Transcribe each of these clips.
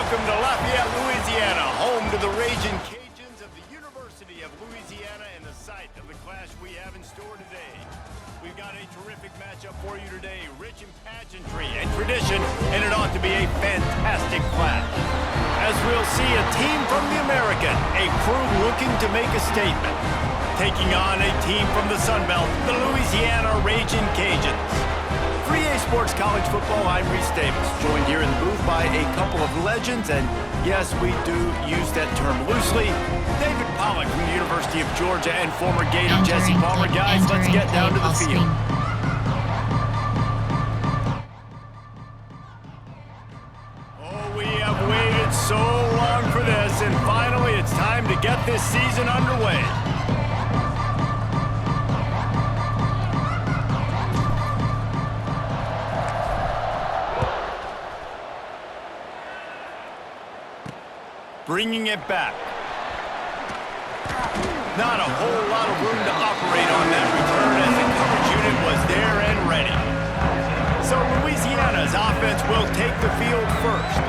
welcome to Lafayette, Louisiana, home to the Raging Cajuns of the University of Louisiana and the site of the clash we have in store today. We've got a terrific matchup for you today, rich in pageantry and tradition, and it ought to be a fantastic clash. As we'll see a team from the American, a crew looking to make a statement, taking on a team from the Sun Belt, the Louisiana Raging Cajuns. 3A Sports College Football, I'm Reese Davis, joined here in the booth by a couple of legends, and yes, we do use that term loosely. David Pollock from the University of Georgia and former Gator Jesse Palmer. Guys, let's get down to the field. Oh, we have waited so long for this, and finally it's time to get this season underway. Bringing it back. Not a whole lot of room to operate on that return as the coverage unit was there and ready. So Louisiana's offense will take the field first.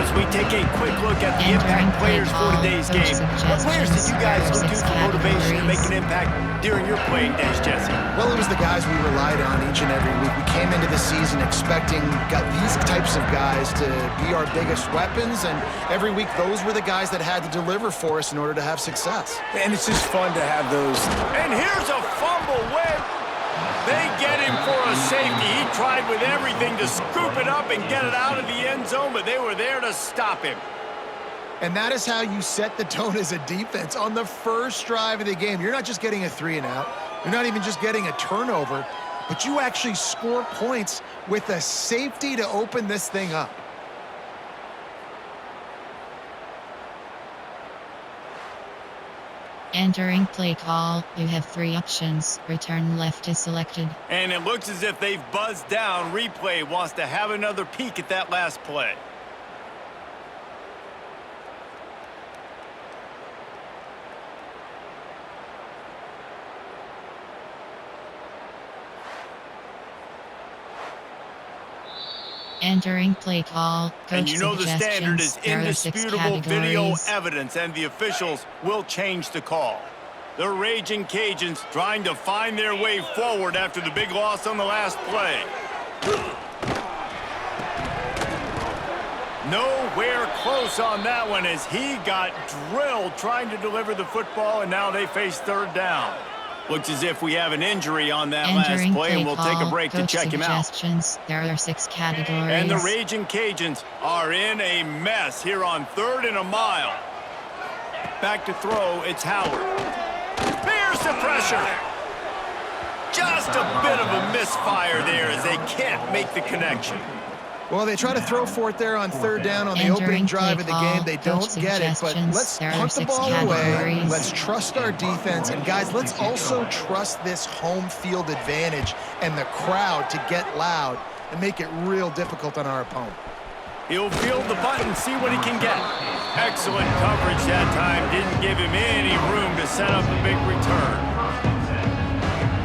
As we take a quick look at the impact players for today's game, what players did you guys look to for motivation to make an impact during your playing days, Jesse? Well, it was the guys we relied on each and every week. We came into the season expecting these types of guys to be our biggest weapons, and every week those were the guys that had to deliver for us in order to have success. And it's just fun to have those. And here's a fumble win. They get him for a safety. He tried with everything to scoop it up and get it out of the end zone, but they were there to stop him. And that is how you set the tone as a defense. On the first drive of the game, you're not just getting a 3-and-out. You're not even just getting a turnover, but you actually score points with a safety to open this thing up. Entering play call, you have 3 options. Return left is selected. And it looks as if they've buzzed down. Replay wants to have another peek at that last play. Entering play call, coach and you know the standard is indisputable video evidence, and the officials will change the call. The Raging Cajuns trying to find their way forward after the big loss on the last play. Nowhere close on that one as he got drilled trying to deliver the football, and now they face third down. Looks as if we have an injury on that last play, and we'll take a break to check him out. There are 6 categories. And the Raging Cajuns are in a mess here on 3rd and a mile. Back to throw, it's Howard. There's the pressure. Just a bit of a misfire there as they can't make the connection. Well, they try to throw for it there on 3rd down on the opening drive of the game. They don't get it, but let's punt the ball away. Let's trust our defense. And, guys, let's also trust this home field advantage and the crowd to get loud and make it real difficult on our opponent. He'll field the punt and see what he can get. Excellent coverage that time. Didn't give him any room to set up a big return.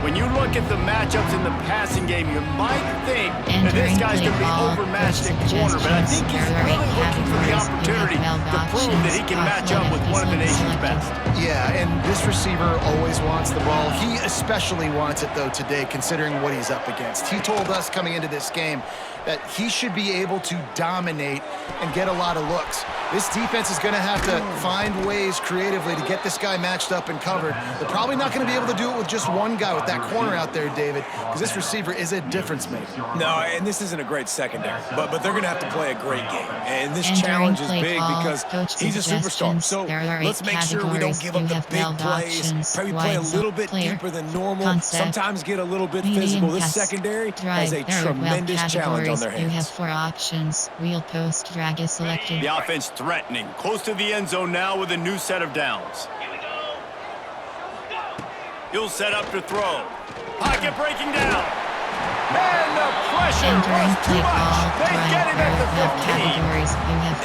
When you look at the matchups in the passing game, you might think that this guy's going to be overmatched at corner, but I think he's really looking for the opportunity to prove that he can match up with one of the nation's best. Yeah, and this receiver always wants the ball. He especially wants it, though, today, considering what he's up against. He told us coming into this game that he should be able to dominate and get a lot of looks. This defense is going to have to find ways creatively to get this guy matched up and covered. They're probably not going to be able to do it with just one guy with that corner out there, David, because this receiver is a difference maker. No, and this isn't a great secondary, but they're going to have to play a great game. And this challenge is big because he's a superstar. So let's make sure we don't give up the big plays. Probably play a little bit deeper than normal. Sometimes get a little bit physical. This secondary has a tremendous challenge on their hands. You have 4 options. Wheel post drag is selected. The offense threatening. Close to the end zone now with a new set of downs. He'll set up to throw. Pocket breaking down. And the pressure was too much. They get him at the 15.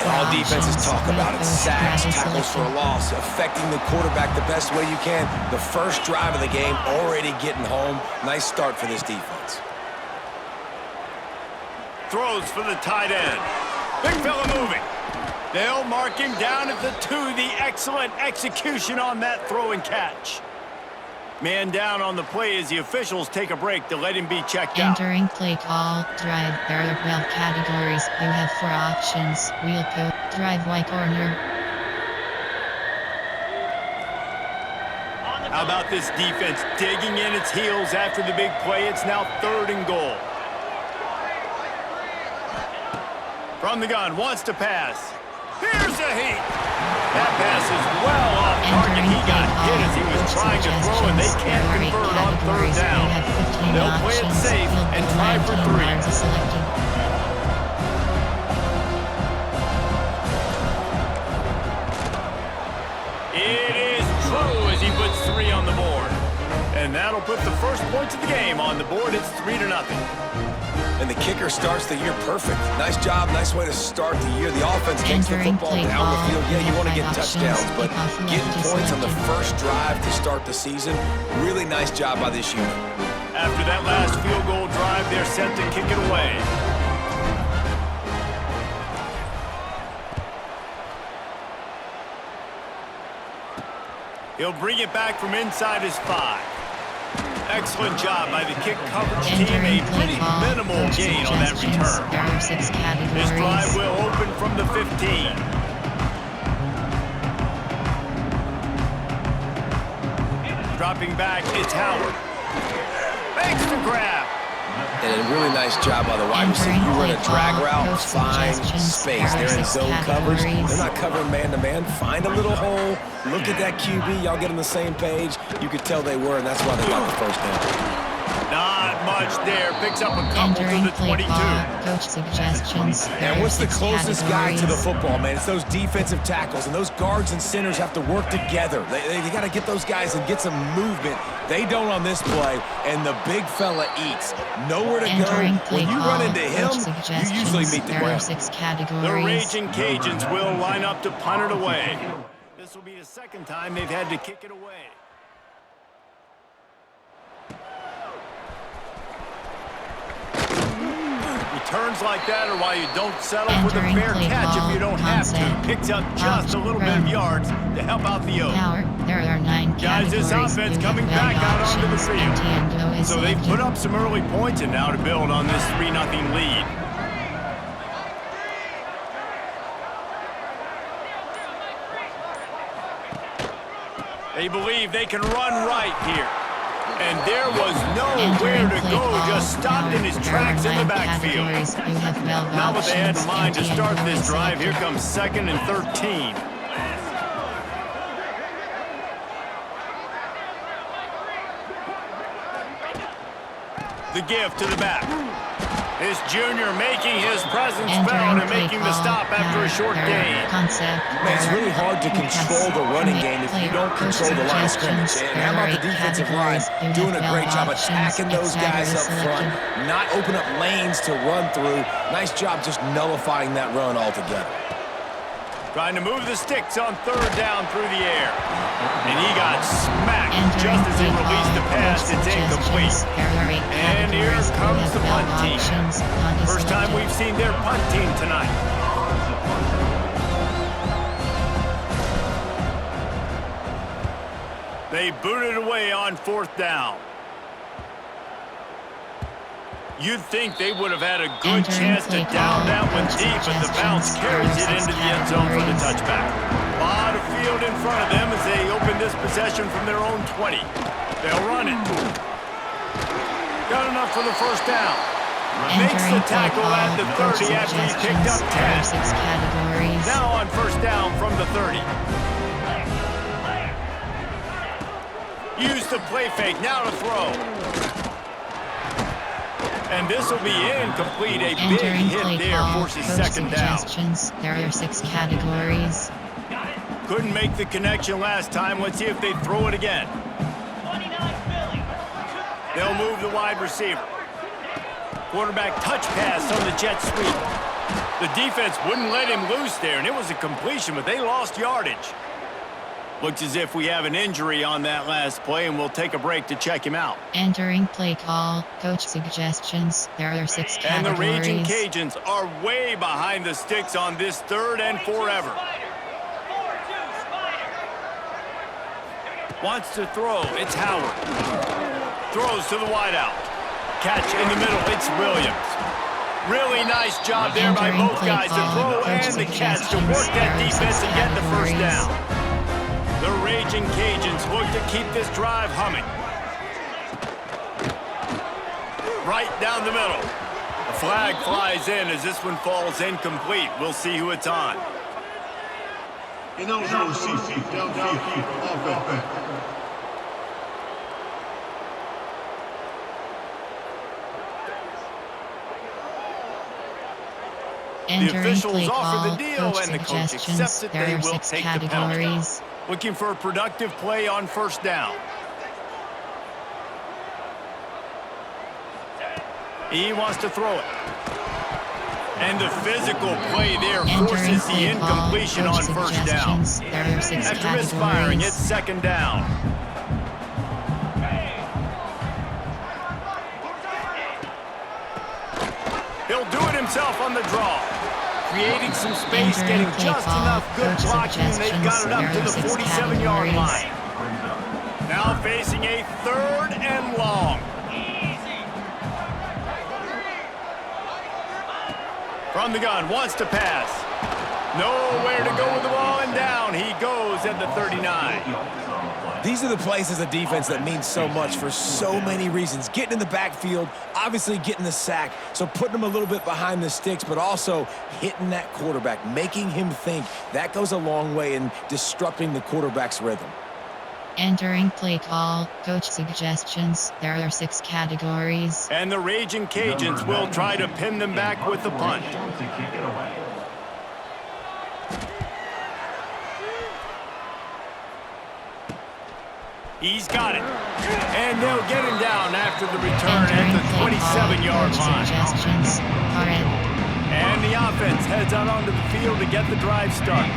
And all defenses talk about it. Sacks, tackles for a loss, affecting the quarterback the best way you can. The first drive of the game, already getting home. Nice start for this defense. Throws for the tight end. Big fella moving. They'll mark him down at the 2. The excellent execution on that throw and catch. Man down on the play as the officials take a break to let him be checked out. Entering play call, drive. There are 12 categories. You have 4 options. Wheel code, drive Y corner. How about this defense digging in its heels after the big play? It's now 3rd and goal. From the gun, wants to pass. Here's a heat. That pass is well off target. He got hit as he was trying to throw, and they can't convert on 3rd down. They'll play it safe and try for 3. It is true as he puts 3 on the board. And that'll put the first points of the game on the board. It's 3-0. And the kicker starts the year perfect. Nice job, nice way to start the year. The offense takes the football down the field. Yeah, you want to get touchdowns, but getting points on the first drive to start the season, really nice job by this unit. After that last field goal drive, they're set to kick it away. He'll bring it back from inside his 5. Excellent job by the kick coverage team. A pretty minimal gain on that return. This drive will open from the 15. Dropping back, it's Howard. Makes the grab. And a really nice job by the wide receiver. You run a drag route, find space. They're in zone coverage. They're not covering man-to-man. Find a little hole. Look at that QB. Y'all get on the same page. You could tell they were, and that's why they got the first down. Not much there. Picks up a couple to the 22. Coach suggestions. And what's the closest guy to the football, man? It's those defensive tackles, and those guards and centers have to work together. They got to get those guys and get some movement. They don't on this play, and the big fella eats. Nowhere to go. When you run into him, you usually meet the ground. The Raging Cajuns will line up to punt it away. This will be the second time they've had to kick it away. Returns like that are why you don't settle for the fair catch if you don't have to. Picks up just a little bit of yards to help out the Oak. There are 9 guys, this offense coming back out onto the field. So they've put up some early points, and now to build on this 3-0 lead. They believe they can run right here. And there was nowhere to go, just stopped in his tracks in the backfield. Not what they had in mind to start this drive. Here comes 2nd and 13. The give to the back. This junior making his presence felt and making the stop after a short gain. Man, it's really hard to control the running game if you don't control the line of scrimmage. And how about the defensive line doing a great job attacking those guys up front, not open up lanes to run through. Nice job just nullifying that run altogether. Trying to move the sticks on 3rd down through the air. And he got smacked just as he released the pass. It's incomplete. And here comes the punt team. First time we've seen their punt team tonight. They booted away on 4th down. You'd think they would have had a good chance to down that one deep, but the bounce carries it into the end zone for the touchback. A lot of field in front of them as they open this possession from their own 20. They'll run it. Got enough for the first down. Makes the tackle at the 30 after he picked up 10. Now on 1st down from the 30. Use the play fake, now to throw. And this will be incomplete. A big hit there forces 2nd down. There are 6 categories. Couldn't make the connection last time. Let's see if they throw it again. They'll move the wide receiver. Quarterback touch pass on the jet sweep. The defense wouldn't let him loose there, and it was a completion, but they lost yardage. Looks as if we have an injury on that last play, and we'll take a break to check him out. Entering play call, coach suggestions. There are 6 And the categories. Raging Cajuns are way behind the sticks on this 3rd and forever. Wants to throw. It's Howard. Throws to the wideout. Catch in the middle. It's Williams. Really nice job there by both guys, the throw and the catch, to work that defense and get the first down. The Raging Cajuns look to keep this drive humming. Right down the middle. The flag flies in as this one falls incomplete. We'll see who it's on. The officials offer the deal, and the coach accepts it. They will take the penalty. Looking for a productive play on first down. He wants to throw it. And the physical play there forces the incompletion on first down. After misfiring, it's 2nd down. He'll do it himself on the draw. Creating some space, getting just enough good blocking, and they've got it up to the 47-yard line. Now facing a 3rd and long. From the gun, wants to pass. Nowhere to go with the ball, and down he goes at the 39. These are the plays as a defense that mean so much for so many reasons. Getting in the backfield, obviously getting the sack, so putting them a little bit behind the sticks, but also hitting that quarterback, making him think. That goes a long way in disrupting the quarterback's rhythm. Entering play call, coach suggestions. There are 6 categories. And the Raging Cajuns will try to pin them back with the punt. He's got it. And they'll get him down after the return at the 27-yard line. And the offense heads out onto the field to get the drive started.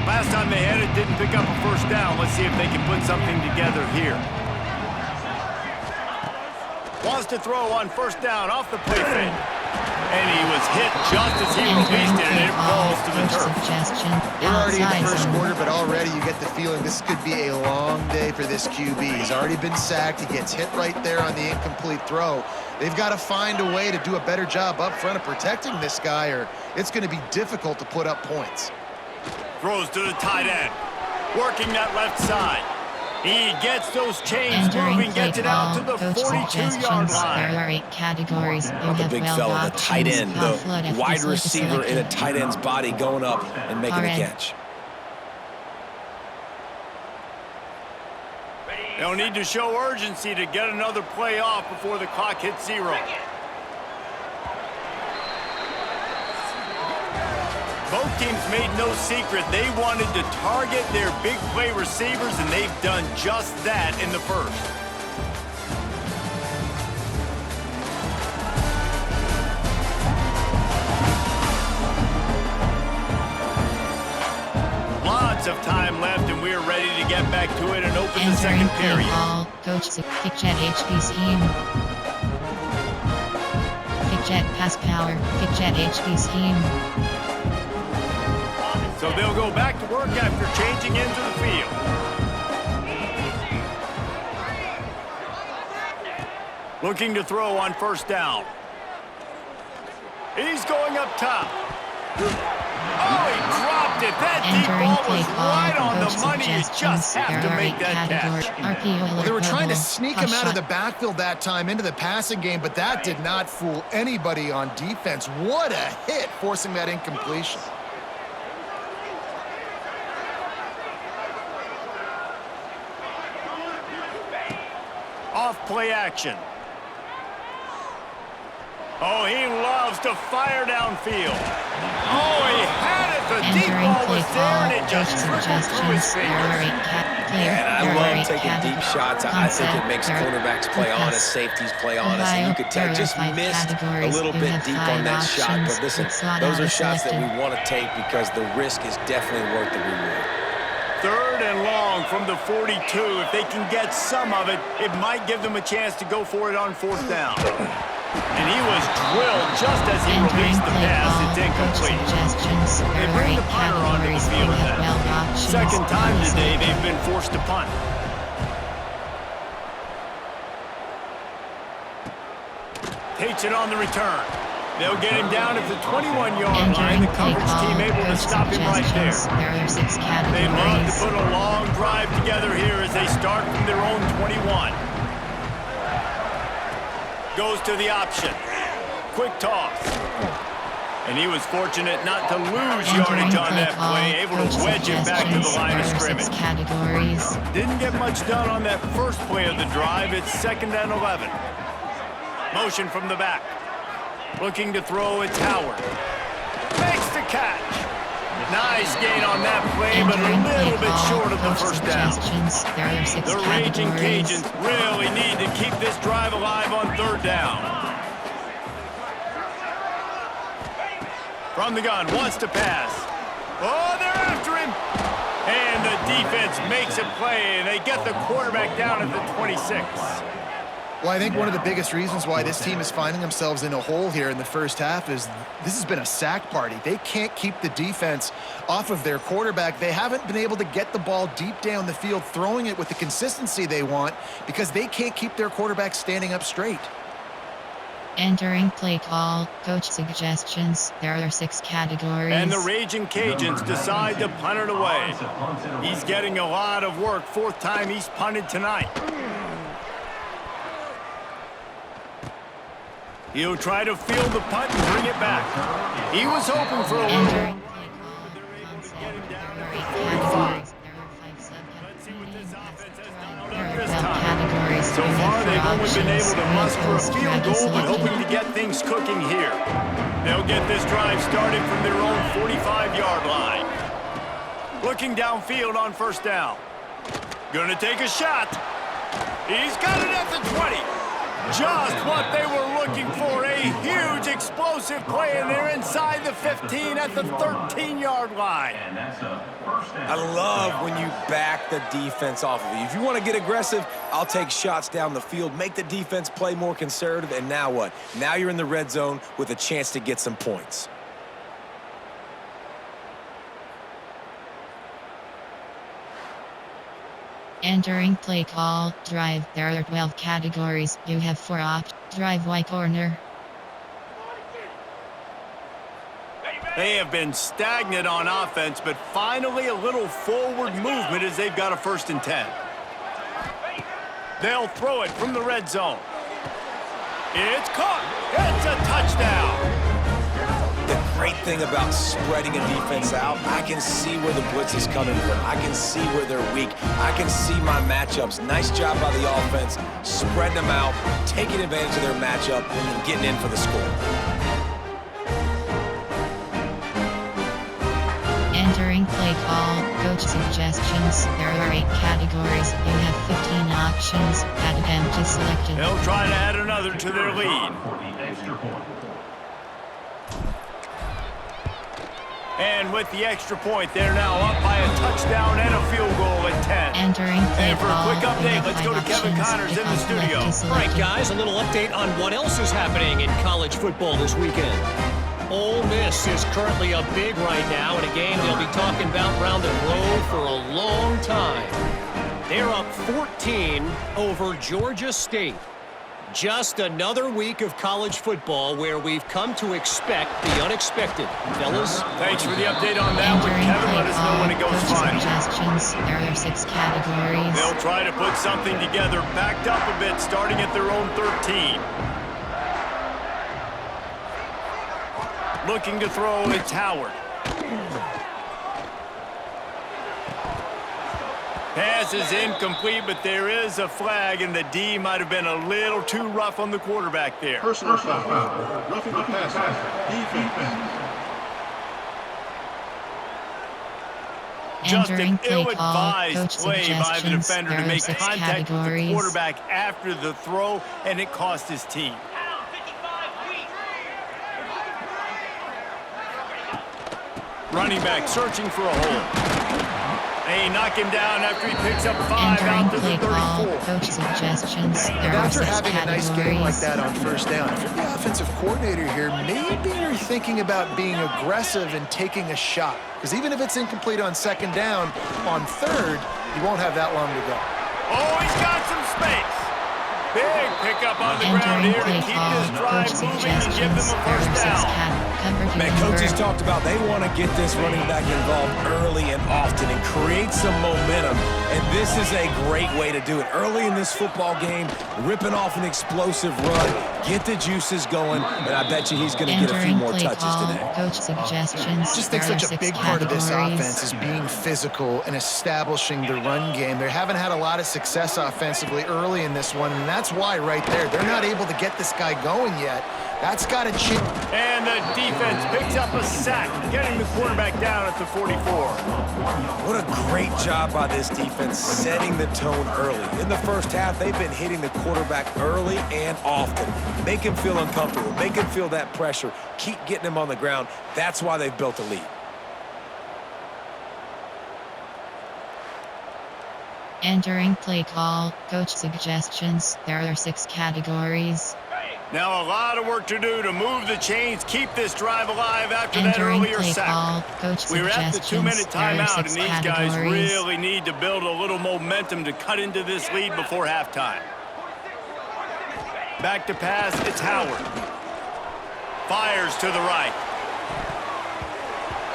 Last time they had it, didn't pick up a first down. Let's see if they can put something together here. Wants to throw on first down off the play fake. And he was hit just as he released it, and it falls to the turf. We're already in the first quarter, but already you get the feeling this could be a long day for this QB. He's already been sacked. He gets hit right there on the incomplete throw. They've got to find a way to do a better job up front of protecting this guy, or it's going to be difficult to put up points. Throws to the tight end. Working that left side. He gets those chains moving, gets it out to the 42-yard line. There are 8 categories. The big fella, the tight end, the wide receiver in a tight end's body going up and making the catch. They'll need to show urgency to get another play off before the clock hits 0. Both teams made no secret they wanted to target their big play receivers, and they've done just that in the first. Lots of time left, and we're ready to get back to it and open the second period. Coach kick jet HP scheme. Kick jet pass power. Kick jet HP scheme. So they'll go back to work after changing into the field. Looking to throw on first down. He's going up top. Oh, he dropped it. That deep ball was right on the money. You just have to make that catch. Well, they were trying to sneak him out of the backfield that time into the passing game, but that did not fool anybody on defense. What a hit, forcing that incompletion. Off play action. Oh, he loves to fire downfield. Oh, he had it. The deep ball was there, and it just trickled through his fingers. Yeah, and I love taking deep shots. I think it makes quarterbacks play honest, safeties play honest, and you could tell just missed a little bit deep on that shot. But listen, those are shots that we want to take because the risk is definitely worth the reward. 3rd and long from the 42. If they can get some of it, it might give them a chance to go for it on 4th down. And he was drilled just as he released the pass. It's incomplete. They bring the punter onto the field now. Second time today they've been forced to punt. Takes it on the return. They'll get him down at the 21-yard line. The coverage team able to stop him right there. They love to put a long drive together here as they start from their own 21. Goes to the option. Quick toss. And he was fortunate not to lose yardage on that play, able to wedge it back to the line of scrimmage. Didn't get much done on that first play of the drive. It's 2nd and 11. Motion from the back. Looking to throw, it's Howard. Makes the catch. Nice gain on that play, but a little bit short of the first down. The Raging Cajuns really need to keep this drive alive on 3rd down. From the gun, wants to pass. Oh, they're after him. And the defense makes a play, and they get the quarterback down at the 26. Well, I think one of the biggest reasons why this team is finding themselves in a hole here in the first half is this has been a sack party. They can't keep the defense off of their quarterback. They haven't been able to get the ball deep down the field, throwing it with the consistency they want because they can't keep their quarterback standing up straight. Entering play call, coach suggestions. There are 6 categories. And the Raging Cajuns decide to punt it away. He's getting a lot of work. 4th time he's punted tonight. He'll try to field the punt and bring it back. He was hoping for a little. Let's see what this offense has done this time. So far, they've only been able to muster a field goal, but hoping to get things cooking here. They'll get this drive started from their own 45-yard line. Looking downfield on 1st down. Gonna take a shot. He's got it at the 20. Just what they were looking for, a huge explosive play, and they're inside the 15 at the 13-yard line. I love when you back the defense off of you. If you want to get aggressive, I'll take shots down the field, make the defense play more conservative, and now what? Now you're in the red zone with a chance to get some points. Entering play call, drive. There are 12 categories. You have 4 options. Drive Y corner. They have been stagnant on offense, but finally a little forward movement as they've got a 1st and 10. They'll throw it from the red zone. It's caught. It's a touchdown. The great thing about spreading a defense out, I can see where the blitz is coming from. I can see where they're weak. I can see my matchups. Nice job by the offense, spreading them out, taking advantage of their matchup, and getting in for the score. Entering play call, coach suggestions. There are 8 categories. You have 15 options. Add them to selected. They'll try to add another to their lead. And with the extra point, they're now up by a touchdown and a field goal at 10. Entering play and for a quick update, let's go to Kevin Connors in the studio. All right, guys, a little update on what else is happening in college football this weekend. Ole Miss is currently up big right now in a game they'll be talking about round the globe for a long time. They're up 14 over Georgia State. Just another week of college football where we've come to expect the unexpected. Fellas? Thanks for the update on that one, Kevin. Let us know when it goes final. Suggestions. There are 6 categories. They'll try to put something together, backed up a bit, starting at their own 13. Looking to throw, it's Howard. Pass is incomplete, but there is a flag, and the D might have been a little too rough on the quarterback there. Personal foul. Roughing the passer. Defense. Just an Entering play call, ill-advised coach play by the defender to make 6 contact with the categories. quarterback after the throw, and it cost his team. Running back searching for a hole. They knock him down after he picks up 5 out to the 34. Coach suggestions. There are After 6 having a nice game like categories. that on first down, if you're the offensive coordinator here, maybe you're thinking about being aggressive and taking a shot. Because even if it's incomplete on second down, on third, you won't have that long to go. Oh, he's got some space. Big pickup on the ground Entering here to play keep call. this drive Coach moving and give suggestions. them a There are first 6 down. Man, coaches talked about they want to get this running back involved early and often and create some momentum. And this is a great way to do it. Early in this football game, ripping off an explosive run, get the juices going, and I bet you he's going to get a few more touches today. Coach suggestions. I just think There are such a 6 big part of this categories. offense is being physical and establishing the run game. They haven't had a lot of success offensively early in this one, and that's why right there, they're not able to get this guy going yet. That's got to change. And the defense picks up a sack, getting the quarterback down at the 44. What a great job by this defense setting the tone early. In the first half, they've been hitting the quarterback early and often. Make him feel uncomfortable. Make him feel that pressure. Keep getting him on the ground. That's why they've built a lead. Entering play call. Coach suggestions. There are 6 categories. Now a lot of work to do to move the chains, keep this drive alive after that Entering earlier play sack. call. Coach We were at the suggestions. 2-minute There are timeout, 6 and these guys categories. really need to build a little momentum to cut into this lead before halftime. Back to pass, it's Howard. Fires to the right.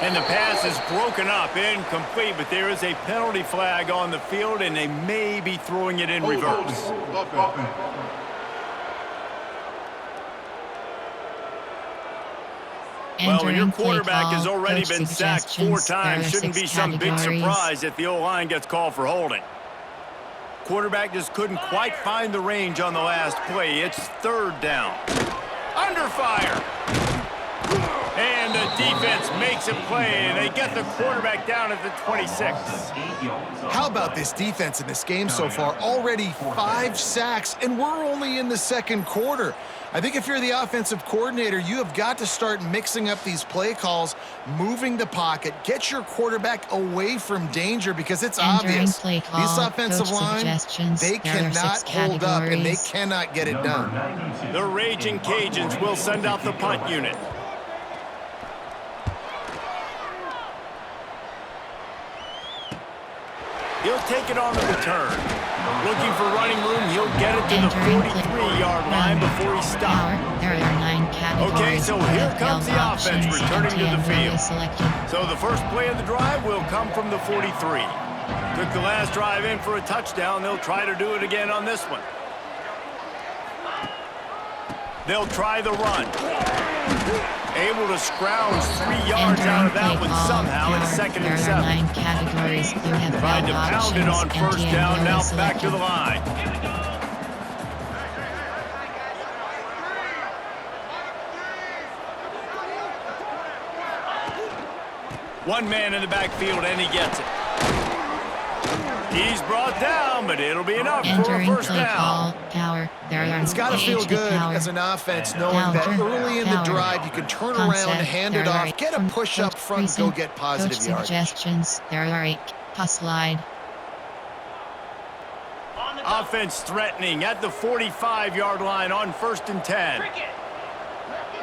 And the pass is broken up, incomplete, but there is a penalty flag on the field, and they may be throwing it in reverse. Offense. Well, when your Entering play quarterback call. has already Coach been sacked 4 suggestions. There times, are shouldn't 6 be some big categories. surprise if the O-line gets called for holding. Quarterback just couldn't quite find the range on the last play. It's 3rd down. Under fire. And the defense makes a play, and they get the quarterback down at the 26. How about this defense in this game so far? Already 5 sacks, and we're only in the second quarter. I think if you're the offensive coordinator, you have got to start mixing up these play calls, moving the pocket, get your quarterback away from danger because it's Entering obvious. play call. These offensive Coach line, suggestions. they There are 6 cannot hold up, and they categories. cannot get it done. The Raging Cajuns will send out the punt unit. He'll take it on the return. Looking for running room, he'll get it to the Entering 43-yard line before he stopped. There are 9 categories. Okay, so here comes the offense returning to the field. Selected. So the first play of the drive will come from the 43. Took the last drive in for a touchdown. They'll try to do it again on this one. They'll try the run. Able to scrounge 3 yards out of that one somehow. It's 2nd and 7. There are 9 categories. You have Tried to held pound it on options, first empty down. and Now really back to the selected. line. One man in the backfield, and he gets it. He's brought down, but it'll be enough for a Entering first play down. call. Power. There are It's got to feel age good power. as an offense knowing that early in the Power. drive you can turn around, Concept. hand There it are off, get a eight push up coach front, go precinct. get positive Coach yards. suggestions. There are 8. Pass slide. Offense threatening at the 45-yard line on 1st and 10.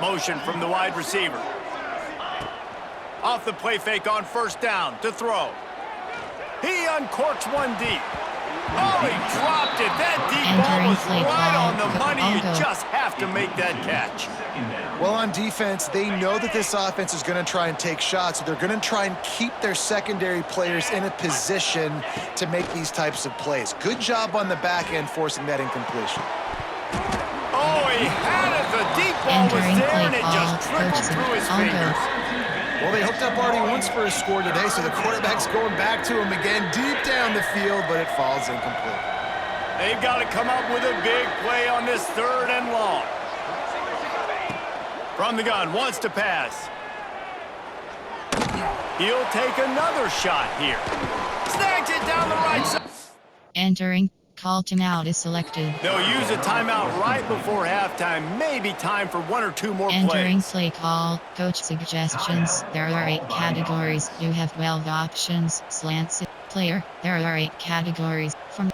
Motion from the wide receiver. Off the play fake on first down to throw. He uncorks one deep. Oh, he dropped it. That deep ball Entering was play right call. on the money. You Go. just have to make that catch. Well, on defense, they know that this offense is going to try and take shots. So they're going to try and keep their secondary players in a position to make these types of plays. Good job on the back end forcing that incompletion. Oh, he had it. The deep ball was Entering there, play and it just call. trickled Coach through his I'll go. fingers. Well, they hooked up already once for a score today, so the quarterback's going back to him again deep down the field, but it falls incomplete. They've got to come up with a big play on this 3rd and long. From the gun, wants to pass. He'll take another shot here. Snags it down the right side. Entering. Call timeout is selected. They'll use a timeout right before halftime. Maybe time for 1 or 2 more Entering plays. play call. Coach suggestions. There are 8 categories. You have 12 options. Slants. Player, there are 8 categories. From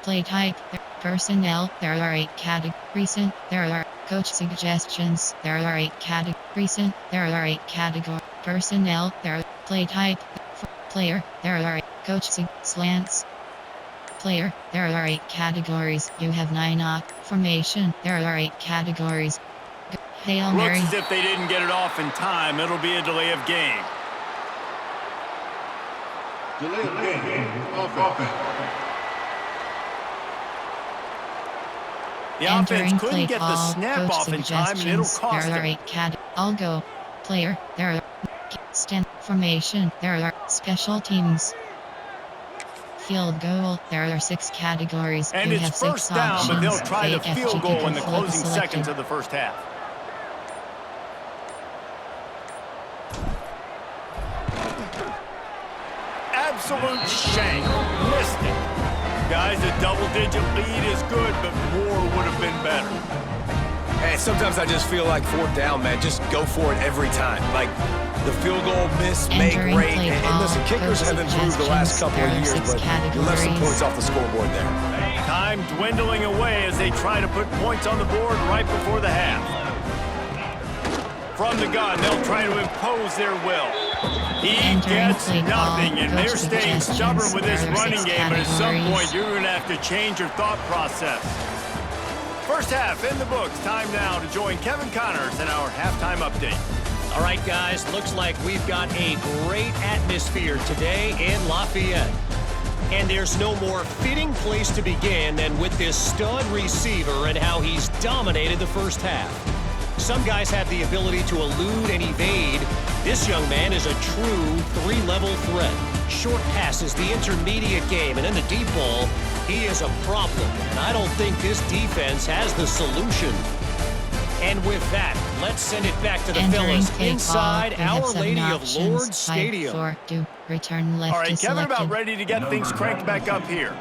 play type, personnel, there are 8 categories. Recent, there are coach suggestions, there are 8 categories. Recent, there are 8 categories. Personnel, there are play type. Player, there are 8 coach slants. Player, there are 8 categories. You have 9 formation, there are 8 categories. Hail Mary. Looks as if they didn't get it off in time. It'll be a delay of game. Delay of game. Offense. The offense couldn't get the snap off in time, and it'll cost there are 8 I'll go. Player, there are stand formation, there are special teams. Field goal, there are 6 categories. And you it's have first 6 down, options. but they'll try the field goal in the closing selected. seconds of the first half. Absolute shank. Missed it. Guys, a double-digit lead is good, but more would have been better. Hey, sometimes I just feel like 4th down, man. Just go for it every time. Like, the field goal miss, make great. And listen, kickers have improved the last couple of years, but you left some points off the scoreboard there. Time dwindling away as they try to put points on the board right before the half. From the gun, they'll try to impose their will. He gets nothing, and they're staying stubborn with this running game, but at some point, you're going to have to change your thought process. First half in the books. Time now to join Kevin Connors in our halftime update. All right, guys, looks like we've got a great atmosphere today in Lafayette. And there's no more fitting place to begin than with this stud receiver and how he's dominated the first half. Some guys have the ability to elude and evade. This young man is a true 3-level threat. Short passes, the intermediate game, and in the deep ball, he is a problem. And I don't think this defense has the solution. And with that, let's send it back to the fellas inside Our Lady of Lourdes Stadium. Return left. All right, Kevin, about ready to get things cranked back up here.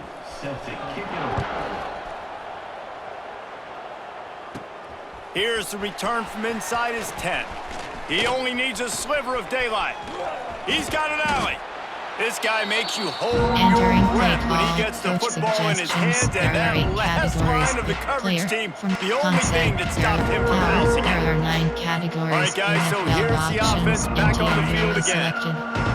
Here's the return from inside his 10. He only needs a sliver of daylight. He's got an alley. This guy makes you hold your breath when he gets the football in his hands, and that last line of the coverage team, the only thing that stopped him from bouncing it. There are 9 categories. All right, guys, so here's the offense back on the field again.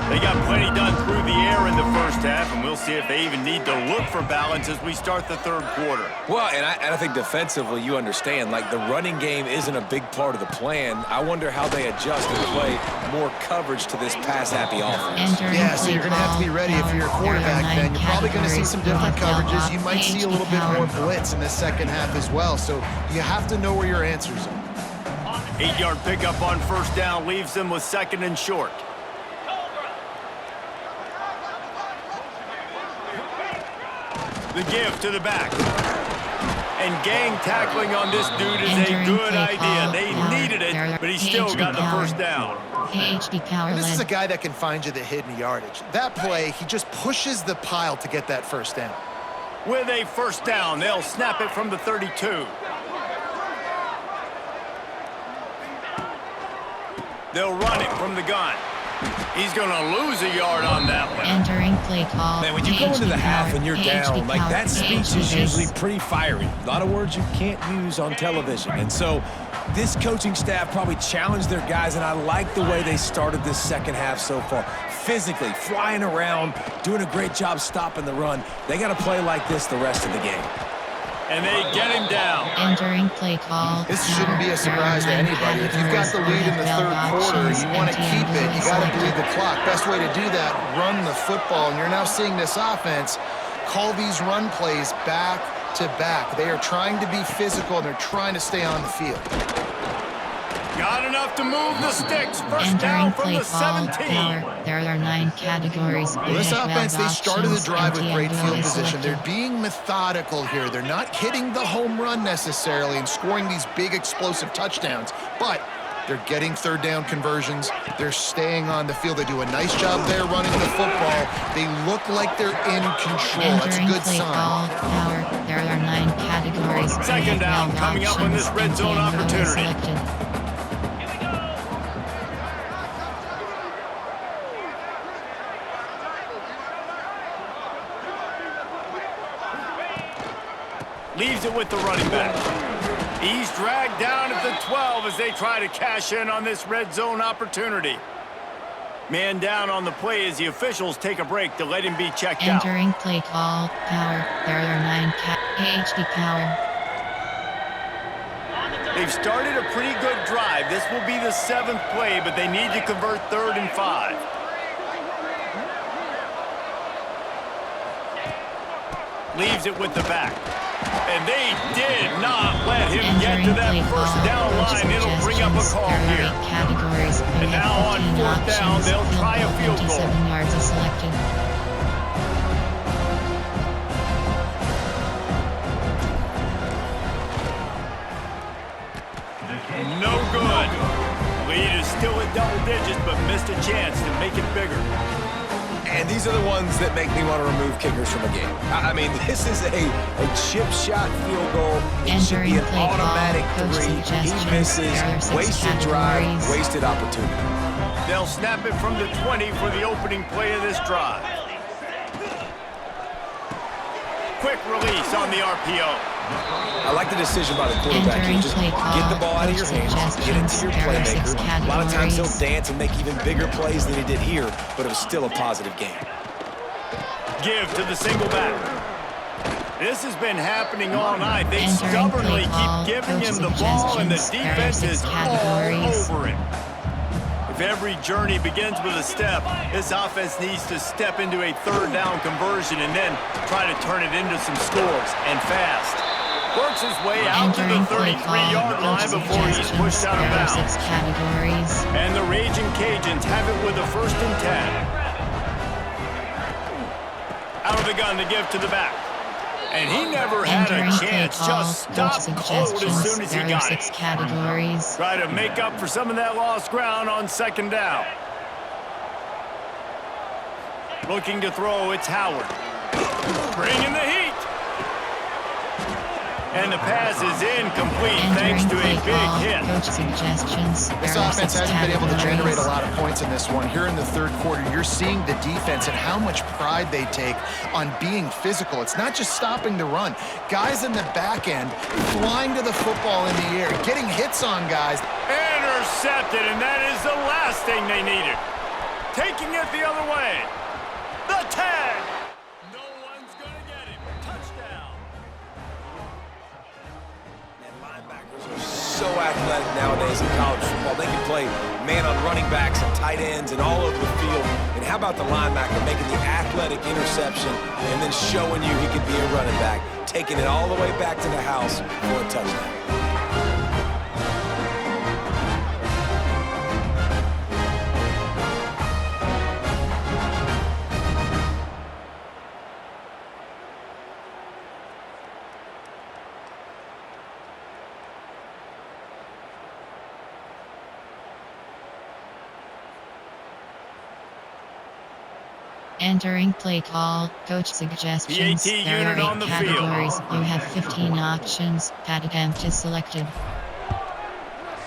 They got plenty done through the air in the first half, and we'll see if they even need to look for balance as we start the third quarter. Well, and I think defensively, you understand, like the running game isn't a big part of the plan. I wonder how they adjust and play more coverage to this pass-happy offense. Yeah, so you're going to have to be ready if you're a quarterback, then. You're probably going to see some different coverages. You might see a little bit more blitz in the second half as well, so you have to know where your answers are. 8-yard pickup on first down leaves them with 2nd and short. The give to the back. And gang tackling on this dude is a good idea. They needed it, but he still got the first down. And this is a guy that can find you the hidden yardage. That play, he just pushes the pile to get that first down. With a first down, they'll snap it from the 32. They'll run it from the gun. He's going to lose a yard on that one. Entering play call. Man, when you go into the half and you're down, like that speech is usually pretty fiery. A lot of words you can't use on television. And so this coaching staff probably challenged their guys, and I like the way they started this second half so far. Physically, flying around, doing a great job stopping the run. They got to play like this the rest of the game. And they get him down. Entering play call. This shouldn't be a surprise to anybody. If you've got the lead in the third quarter, you want to keep it, you got to bleed the clock. Best way to do that, run the football. And you're now seeing this offense call these run plays back to back. They are trying to be physical, and they're trying to stay on the field. Got enough to move the sticks. First down from the 17. There are 9 categories. Well, this offense, they started the drive with great field position. They're being methodical here. They're not hitting the home run necessarily and scoring these big explosive touchdowns, but they're getting third down conversions. They're staying on the field. They do a nice job there running the football. They look like they're in control. That's a good sign. There are 9 categories. Second down coming up on this red zone opportunity. Leaves it with the running back. He's dragged down at the 12 as they try to cash in on this red zone opportunity. Man down on the play as the officials take a break to let him be checked out. Entering play call, power, there are 9 HD power. They've started a pretty good drive. This will be the 7th play, but they need to convert 3rd and 5. Leaves it with the back. And they did not let him get to that first down line. It'll bring up a call here. And now on 4th down, they'll try a field goal. 7 yards is selected. No good. Lead is still at double digits, but missed a chance to make it bigger. And these are the ones that make me want to remove kickers from a game. I mean, this is a chip shot field goal. It should be an automatic 3. He misses. Wasted drive, wasted opportunity. They'll snap it from the 20 for the opening play of this drive. Quick release on the RPO. I like the decision by the quarterback here. Just get the ball out of your hands, get it to your playmaker. A lot of times he'll dance and make even bigger plays than he did here, but it was still a positive game. Give to the single back. This has been happening all night. They stubbornly keep giving him the ball, and the defense is all over him. If every journey begins with a step, this offense needs to step into a 3rd down conversion and then try to turn it into some scores, and fast. Works his way out to the 33-yard line before he's pushed out of bounds. And the Raging Cajuns have it with a 1st and 10. Out of the gun to give to the back. And he never had a chance, just stopped cold as soon as he got it. Try to make up for some of that lost ground on 2nd down. Looking to throw, it's Howard. Bringing the heat. And the pass is incomplete thanks to a big hit. This offense hasn't been able to generate a lot of points in this one. Here in the 3rd quarter, you're seeing the defense and how much pride they take on being physical. It's not just stopping the run. Guys in the back end flying to the football in the air, getting hits on guys. Intercepted, and that is the last thing they needed. Taking it the other way. The tag. No one's going to get him. Touchdown. So athletic nowadays in college football. They can play man on running backs and tight ends and all over the field. And how about the linebacker making the athletic interception and then showing you he could be a running back, taking it all the way back to the house for a touchdown. Entering play call, coach suggestions. PAT There unit are on 8 the categories. field. You have 15 options. Pad attempt is selected.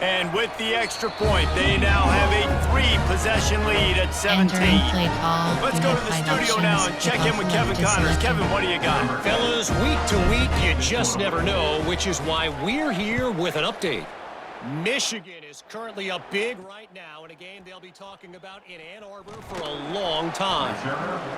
And with the extra point, they now have a 3-possession lead at 17. Entering play call. Let's go to the studio now and check in with Kevin Connors. Kevin, what do you got? Fellas, week to week, you just never know, which is why we're here with an update. Michigan is currently up big right now in a game they'll be talking about in Ann Arbor for a long time.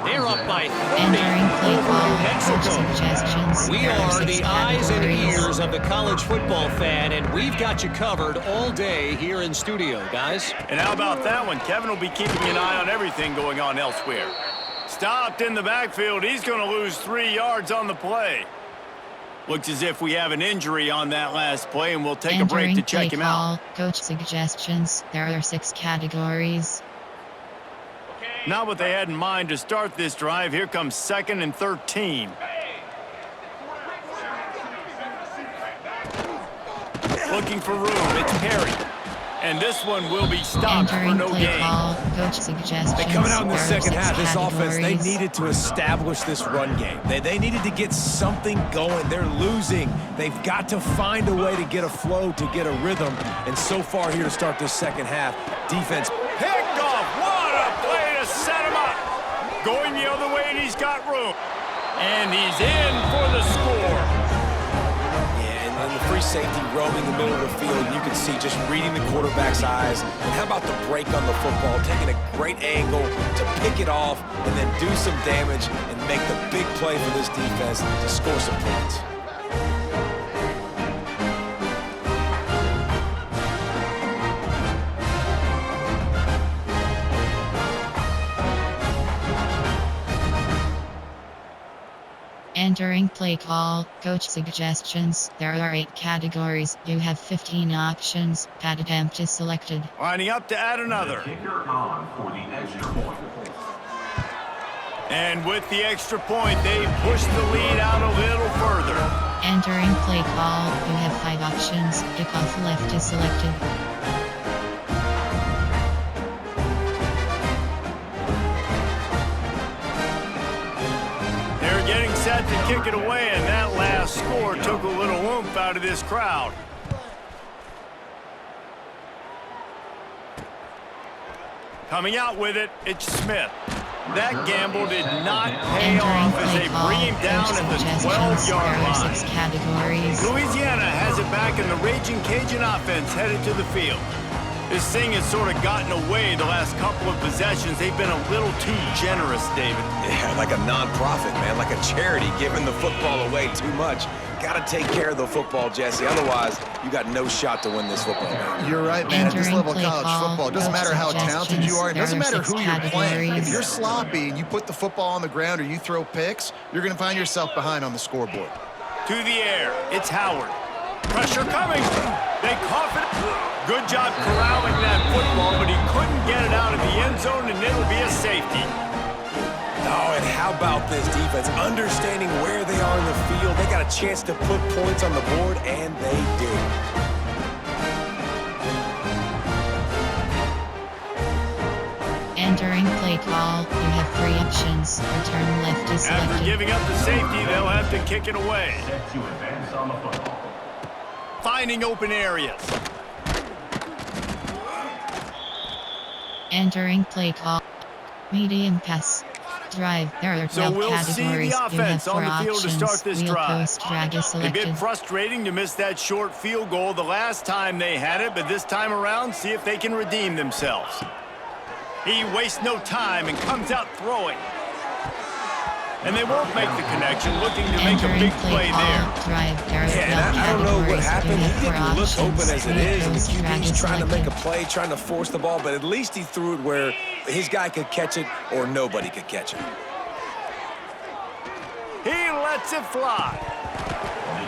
They're up by 30 Entering play over call, New coach Mexico. suggestions. We There are 6 the eyes and categories. ears of the college football fan, and we've got you covered all day here in studio, guys. And how about that one? Kevin will be keeping an eye on everything going on elsewhere. Stopped in the backfield. He's going to lose 3 yards on the play. Looks as if we have an injury on that last play, and we'll take a break to check him out. Coach suggestions. There are 6 categories. Not what they had in mind to start this drive. Here comes 2nd and 13. Looking for room. It's Perry. And this one will be stopped for no gain. Coach suggestions. They coming out in the There are second 6 half, this offense, they categories. needed to establish this run game. They needed to get something going. They're losing. They've got to find a way to get a flow, to get a rhythm. And so far here to start this second half, defense Picked off. What a play to set him up. Going the other way, and he's got room. And he's in for the score. and the free safety roaming the middle of the field. You can see just reading the quarterback's eyes. And how about the break on the football, taking a great angle to pick it off and then do some damage and make the big play for this defense to score some points. Entering play call, coach suggestions. There are 8 categories. You have 15 options. Pad attempt is selected. Lining up to add another. Kicker on for the extra point. And with the extra point, they push the lead out a little further. Entering play call, you have 5 options. Kickoff left is selected. Getting set to kick it away, and that last score took a little oomph out of this crowd. Coming out with it, it's Smith. That gamble did not pay off as they bring him down at the 12-yard line. Louisiana has it back, and the Raging Cajun offense headed to the field. This thing has sort of gotten away the last couple of possessions. They've been a little too generous, David. Yeah, like a non-profit, man, like a charity giving the football away too much. Got to take care of the football, Jesse. Otherwise, you got no shot to win this football game. You're right, man. At this level of college football, it doesn't matter how talented you are. It doesn't matter who you're playing. If you're sloppy and you put the football on the ground or you throw picks, you're going to find yourself behind on the scoreboard. To the air, it's Howard. Pressure coming. They cough it. Good job corralling that football, but he couldn't get it out of the end zone, and it'll be a safety. Oh, and how about this defense? Understanding where they are in the field. They got a chance to put points on the board, and they do. Entering play call, you have 3 options. Return left is selected. After giving up the safety, they'll have to kick it away. Set to advance on the football. Finding open areas. Entering play call, medium pass. Drive. There are 12 So we'll categories. see the offense on the field to start this Wheel drive. post drag is A bit selected. frustrating to miss that short field goal the last time they had it, but this time around, see if they can redeem themselves. He wastes no time and comes out throwing. And they won't make the connection, looking to make a big play there. Drive. There are 12 Yeah, and I don't know what categories. happened. You He have 4 didn't look open options. as it Wheel is, and the post drag QB's is trying to make a selected. play, trying to force the ball, but at least he threw it where his guy could catch it or nobody could catch it. He lets it fly.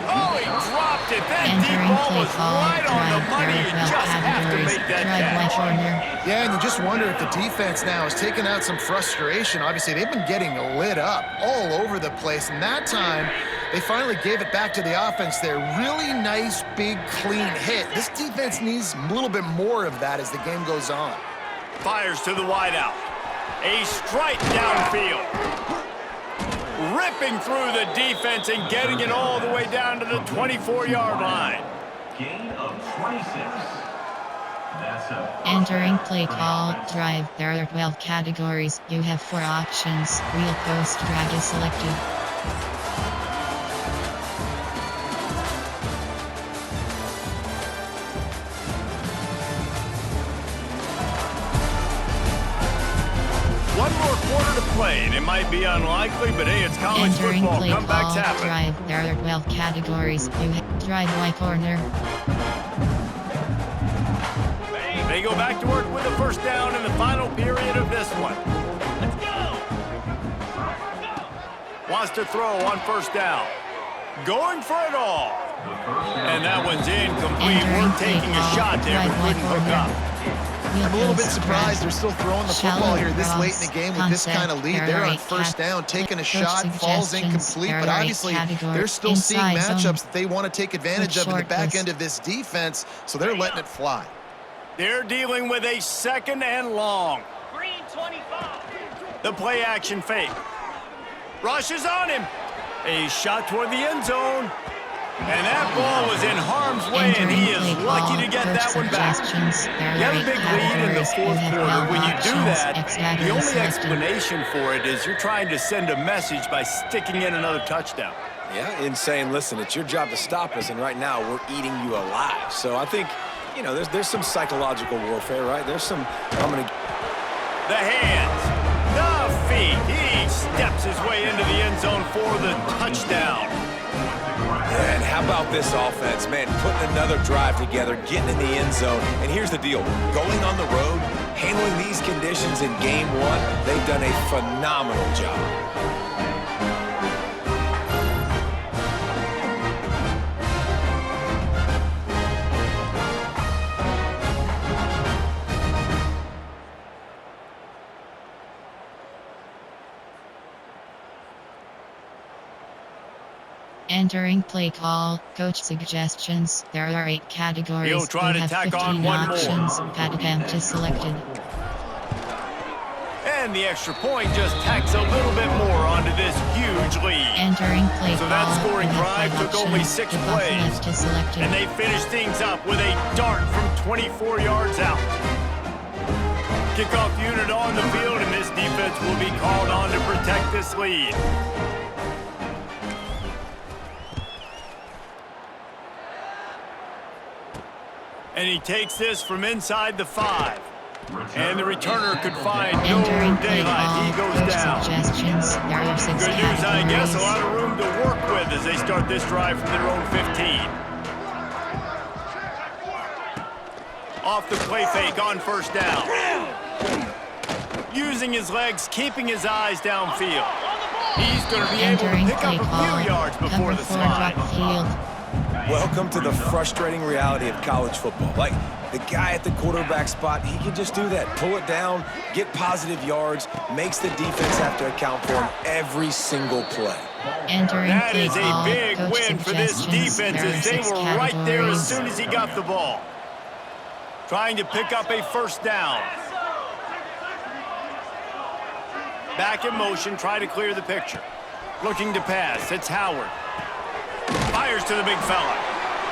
Oh, he dropped it. That deep Entering ball play was call, right on the drive. money. There You are 12 just have to categories. make that Drive right catch. corner. Yeah, and you just wonder if the defense now is taking out some frustration. Obviously, they've been getting lit up all over the place, and that time, they finally gave it back to the offense there. Really nice, big, clean hit. This defense needs a little bit more of that as the game goes on. Fires to the wideout. A strike downfield. Ripping through the defense and getting it all the way down to the 24-yard line. Gain of 26. That's a Entering play call, drive. There are 12 categories. You have 4 options. Wheel post drag is selected. One more quarter to play, and it might be unlikely, but hey, it's college Entering football. play Comebacks call, happen. drive. There are 12 categories. You have drive right corner. They go back to work with a first down in the final period of this one. Let's go! Wants to throw on first down. Going for it all. And that one's incomplete. We're taking a shot there, but couldn't hook up. I'm a little bit surprised they're still throwing the football here this late in the game with this kind of lead. They're on first down, taking a shot, falls incomplete, but obviously they're still seeing matchups that they want to take advantage of in the back end of this defense, so they're letting it fly. They're dealing with a second and long. Green 25. The play action fake. Rushes on him. A shot toward the end zone. And that ball was in harm's way, and he is lucky to get that one back. You have a big lead in the fourth quarter. When you do that, the only explanation for it is you're trying to send a message by sticking in another touchdown. Yeah, in saying, listen, it's your job to stop us, and right now we're eating you alive. So I think, you know, there's some psychological warfare, right? There's some, The hands, the feet. He steps his way into the end zone for the touchdown. And how about this offense, man, putting another drive together, getting in the end zone. And here's the deal, going on the road, handling these conditions in game one, they've done a phenomenal job. Entering play call, coach suggestions. There are 8 categories. He'll try to have tack 15 on one more. options. Pad attempt is selected. And the extra point just tacks a little bit more onto this huge lead. Entering play So call. that scoring you have drive 5 took only options. 6 Kickoff plays. left is selected. And they finish things up with a dart from 24 yards out. Kickoff unit on the field, and this defense will be called on to protect this lead. And he takes this from inside the 5. And the returner could find no Entering play daylight. call, He goes coach down. suggestions. There are 6 Good news, I guess. A categories. lot of room to work with as they start this drive from their own 15. Off the play fake on first down. Using his legs, keeping his eyes downfield. He's going to be able to Entering pick play up a call. few yards before Cover the 4 slide. drop field. Welcome to the frustrating reality of college football. Like, the guy at the quarterback spot, he can just do that. Pull it down, get positive yards, makes the defense have to account for him every single play. Entering That play is a call, big coach win for this suggestions. defense There are as they 6 were right there as categories. soon as he got the ball. Trying to pick up a first down. Back in motion, try to clear the picture. Looking to pass, it's Howard. Fires to the big fella.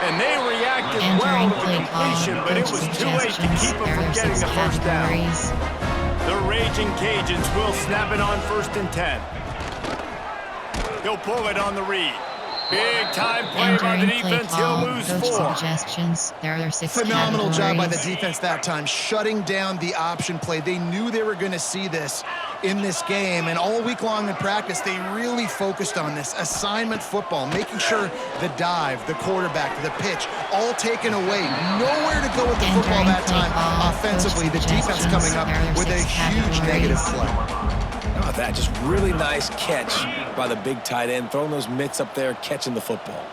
And they reacted well Entering to the play call, completion, but it coach was too late to suggestions. keep him There from are getting 6 the first down. categories. The Raging Cajuns will snap it on 1st and 10. He'll pull it on the read. Big time play by the Entering play defense. He'll call, lose coach 4. suggestions. There are 6 Phenomenal job by the categories. defense that time, shutting down the option play. They knew they were going to see this in this game, and all week long in practice, they really focused on this assignment football, making sure the dive, the quarterback, the pitch, all taken away. Nowhere to go with the football that time offensively. The defense coming up with a huge negative play. Oh, that just really nice catch by the big tight end, throwing those mitts up there, catching the football.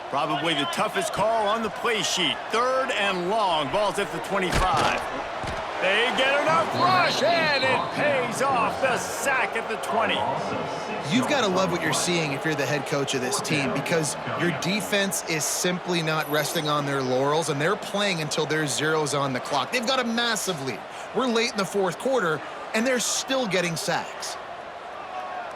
Probably the toughest call on the play sheet. 3rd and long. Ball's at the 25. They get enough rush, and it pays off. The sack at the 20. You've got to love what you're seeing if you're the head coach of this team, because your defense is simply not resting on their laurels, and they're playing until there's zeros on the clock. They've got a massive lead. We're late in the 4th quarter, and they're still getting sacks.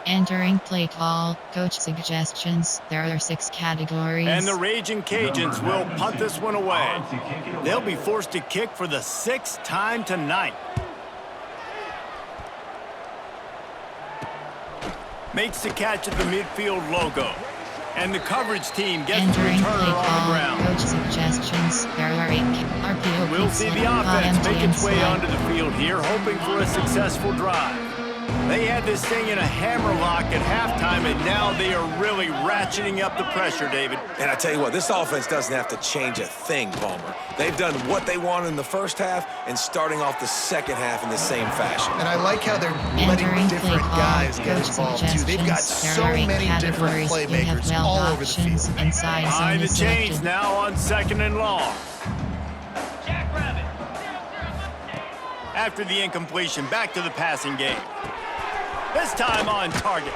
Entering play call, coach suggestions. There are 6 categories. And the Raging Cajuns will punt this one away. They'll be forced to kick for the 6th time tonight. Makes the catch at the midfield logo. And the coverage team gets the Entering returner play on the call, ground. coach suggestions. There are 8 RPO. We'll see the offense make its way onto the field here, hoping for a successful drive. They had this thing in a hammerlock at halftime, and now they are really ratcheting up the pressure, David. And I tell you what, this offense doesn't have to change a thing, Palmer. They've done what they wanted in the first half and starting off the second half in the same fashion. And I like how they're letting Entering different play call, guys get coach involved, too. They've got suggestions. so There are 8 many different categories. You have playmakers 12 all over the options, field. and size Behind zone the is chains selected. now on 2nd and long. After the incompletion, back to the passing game. This time on target.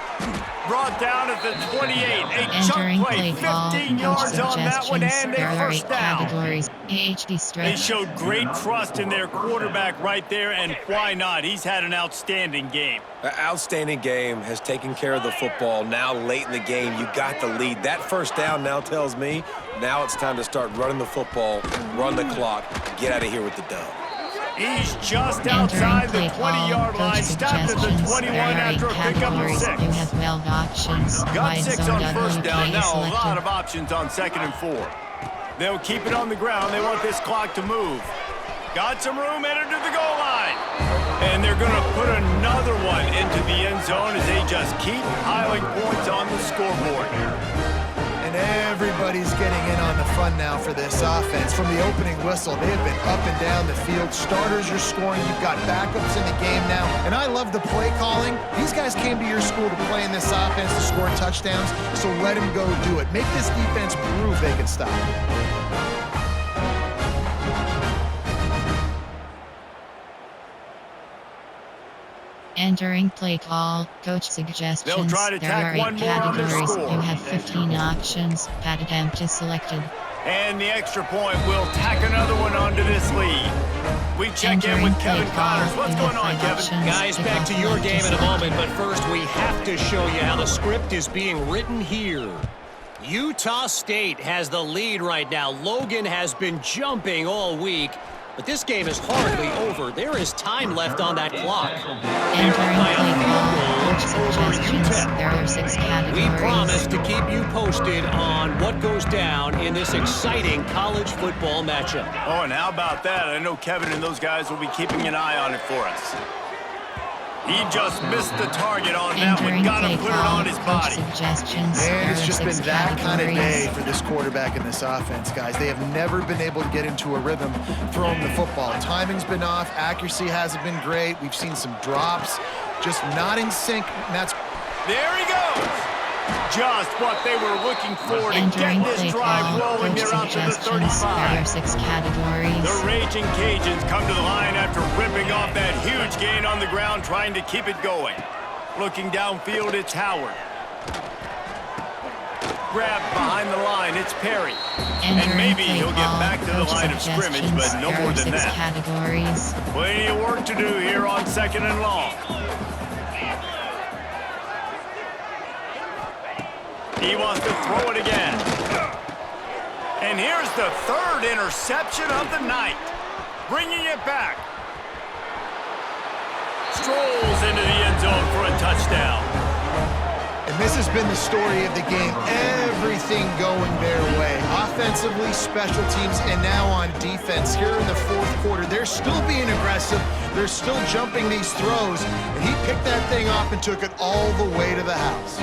Brought down at the 28. A Entering chunk play, play call, 15 coach yards on that one, suggestions. and There a are 8 first down. categories. AHD They stretch. showed great trust in their quarterback right there, and why not? He's had an outstanding game. An outstanding game, has taken care of the football. Now late in the game, you got the lead. That first down now tells me now it's time to start running the football, run the clock, get out of here with the dub. He's just outside the 20-yard line, stopped at the 21 after a pickup of 6. You have 12 options. Got 6 on first down. Now a lot of options on 2nd and 4. They'll keep it on the ground. They want this clock to move. Got some room, headed to the goal line. And they're going to put another one into the end zone as they just keep piling points on the scoreboard. And everybody's getting in on the fun now for this offense. From the opening whistle, they have been up and down the field. Starters are scoring. You've got backups in the game now. And I love the play calling. These guys came to your school to play in this offense to score touchdowns, so let them go do it. Make this defense prove they can stop. Entering play call, coach suggestions. They'll try to there are tack 8 one more on their categories. score. You have 15 options. Pat attempt is selected. And the extra point will tack another one onto this lead. We check in with Kevin Connors. What's going on, Kevin? Guys, back to your game in a moment, but first we have to show you how the script is being written here. Utah State has the lead right now. Logan has been jumping all week, but this game is hardly over. There is time left on that clock. Entering play call, coach suggestions. There are 6 categories. We promise to keep you posted on what goes down in this exciting college football matchup. Oh, and how about that? I know Kevin and those guys will be keeping an eye on it for us. He just missed the target on that one. Got to put it on his body. Man, it's just been that kind of day for this quarterback and this offense, guys. They have never been able to get into a rhythm throwing the football. Timing's been off. Accuracy hasn't been great. We've seen some drops. Just not in sync. And that's... There he goes. Just what they were looking for to Entering get this play drive call, rolling. coach They're out to the suggestions. There are 35. 6 categories. The Raging Cajuns come to the line after ripping off that huge gain on the ground, trying to keep it going. Looking downfield, it's Howard. Grabbed behind the line, it's Perry. And maybe he'll get back to the line of scrimmage, but no more than that. Categories. Plenty of work to do here on 2nd and long. He wants to throw it again. And here's the 3rd interception of the night. Bringing it back. Strolls into the end zone for a touchdown. And this has been the story of the game. Everything going their way. Offensively, special teams, and now on defense. Here in the 4th quarter, they're still being aggressive. They're still jumping these throws. And he picked that thing off and took it all the way to the house.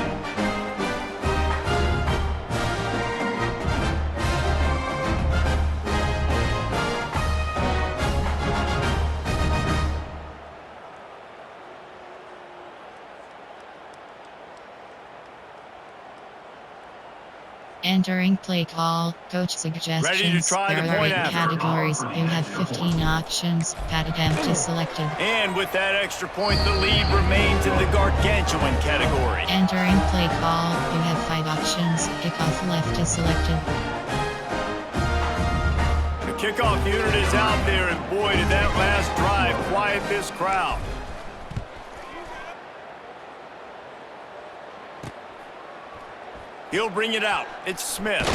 Entering play call, coach suggestions. Ready to try the there are point 8 after. categories. You have 15 options. Pat attempt is selected. And with that extra point, the lead remains in the gargantuan category. Entering play call, you have 5 options. Kickoff left is selected. The kickoff unit is out there, and boy, did that last drive quiet this crowd. He'll bring it out. It's Smith.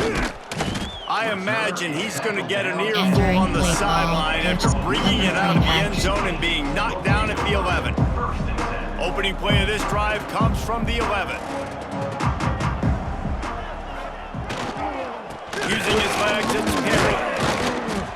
I imagine he's going to get an earful on the sideline after bringing it out of the end zone and being knocked down at the 11. Opening play of this drive comes from the 11. Using his legs, it's Perry.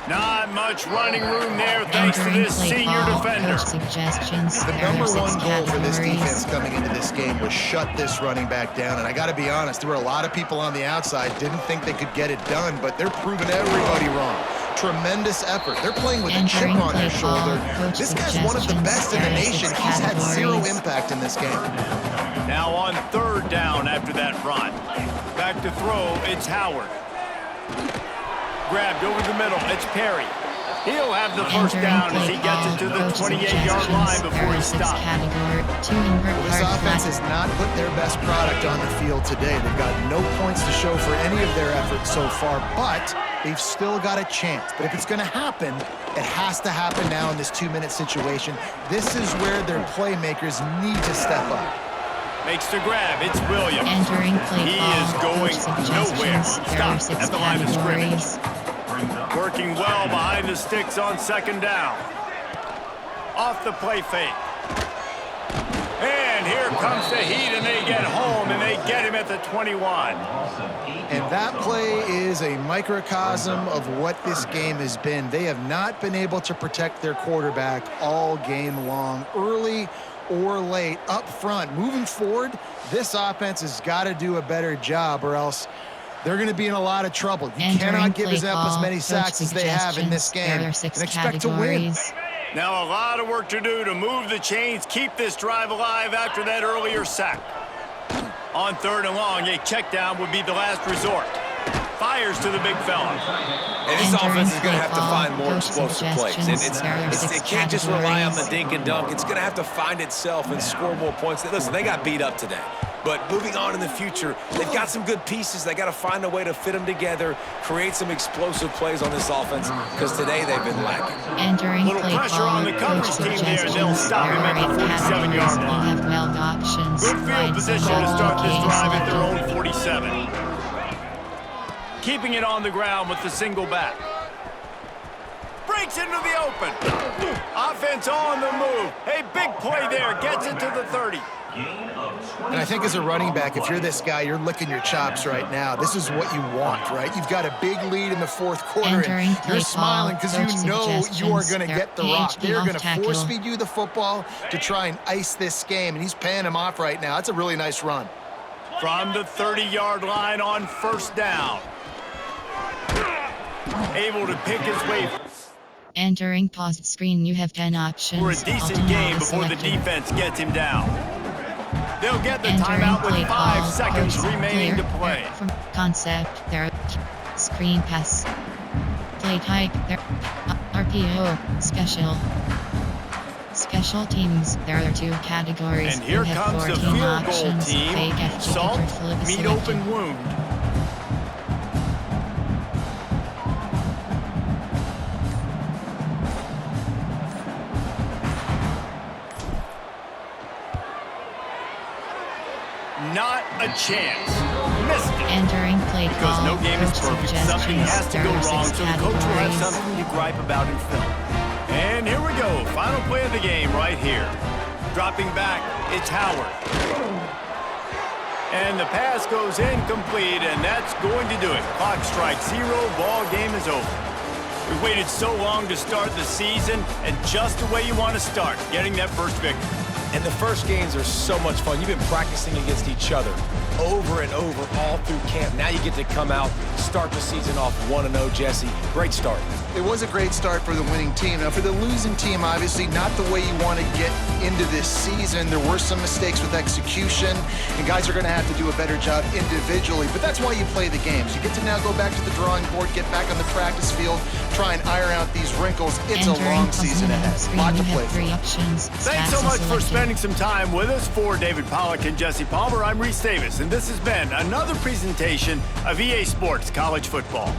Not much running room there thanks to this senior defender. The number 1 goal for this defense coming into this game was shut this running back down. And I got to be honest, there were a lot of people on the outside didn't think they could get it done, but they're proving everybody wrong. Tremendous effort. They're playing with a chip on their shoulder. This guy's one of the best in the nation. He's had 0 impact in this game. Now on 3rd down after that run. Back to throw, it's Howard. Grabbed over the middle, it's Perry. He'll have the first down as he gets it to the 28-yard line before he stops. Well, this offense has not put their best product on the field today. They've got no points to show for any of their efforts so far, but they've still got a chance. But if it's going to happen, it has to happen now in this 2-minute situation. This is where their playmakers need to step up. Makes the grab, it's Williams. Entering play He call, is going nowhere. Stopped at the line of scrimmage. Working well behind the sticks on 2nd down. Off the play fake. And here comes the heat, and they get home, and they get him at the 21. And that play is a microcosm of what this game has been. They have not been able to protect their quarterback all game long, early or late, up front. Moving forward, this offense has got to do a better job, or else they're going to be in a lot of trouble. You cannot give up as many sacks as they have in this game and expect to win. Now a lot of work to do to move the chains, keep this drive alive after that earlier sack. On 3rd and long, a check down would be the last resort. Fires to the big fella. And this offense is going to have to find more explosive plays. And it can't just rely on the dink and dunk. It's going to have to find itself and score more points. Listen, they got beat up today. But moving on in the future, they've got some good pieces. They got to find a way to fit them together, create some explosive plays on this offense, because today they've been lacking. Entering little play pressure call, on the coverage team there, and they'll stop him at the 47-yard line. Good field position to start this drive at their own 47. Keeping it on the ground with the single back. Breaks into the open. Offense on the move. A big play there. Gets it to the 30. And I think as a running back, if you're this guy, you're licking your chops right now. This is what you want, right? You've got a big lead in the 4th quarter, and you're smiling because you know you are going to get the rock. They're going to force feed you the football to try and ice this game, and he's paying him off right now. That's a really nice run. From the 30-yard line on 1st down. Able to pick his way. Entering paused screen, you have 10 options. For a decent game before the defense gets him down. They'll get the timeout with 5 seconds remaining to play. From concept, there screen pass. Play type, there RPO, special teams. There are 2 categories. And here comes the field goal team. Salt, meet open wound. Not a chance. Missed it. Entering play call. Because no game is perfect. Something has to go wrong, so the coach will have something to gripe about in film. And here we go. Final play of the game right here. Dropping back, it's Howard. And the pass goes incomplete, and that's going to do it. Clock strikes 0. Ball game is over. We waited so long to start the season, and just the way you want to start, getting that first victory. And the first games are so much fun. You've been practicing against each other over and over all through camp. Now you get to come out, start the season off 1-0, Jesse. Great start. It was a great start for the winning team. Now, for the losing team, obviously not the way you want to get into this season. There were some mistakes with execution, and guys are going to have to do a better job individually. But that's why you play the games. You get to now go back to the drawing board, get back on the practice field, try and iron out these wrinkles. It's a long season ahead. Lot to play for. Thanks so much for spending some time with us. For David Pollack and Jesse Palmer, I'm Reese Davis, and this has been another presentation of EA Sports College Football.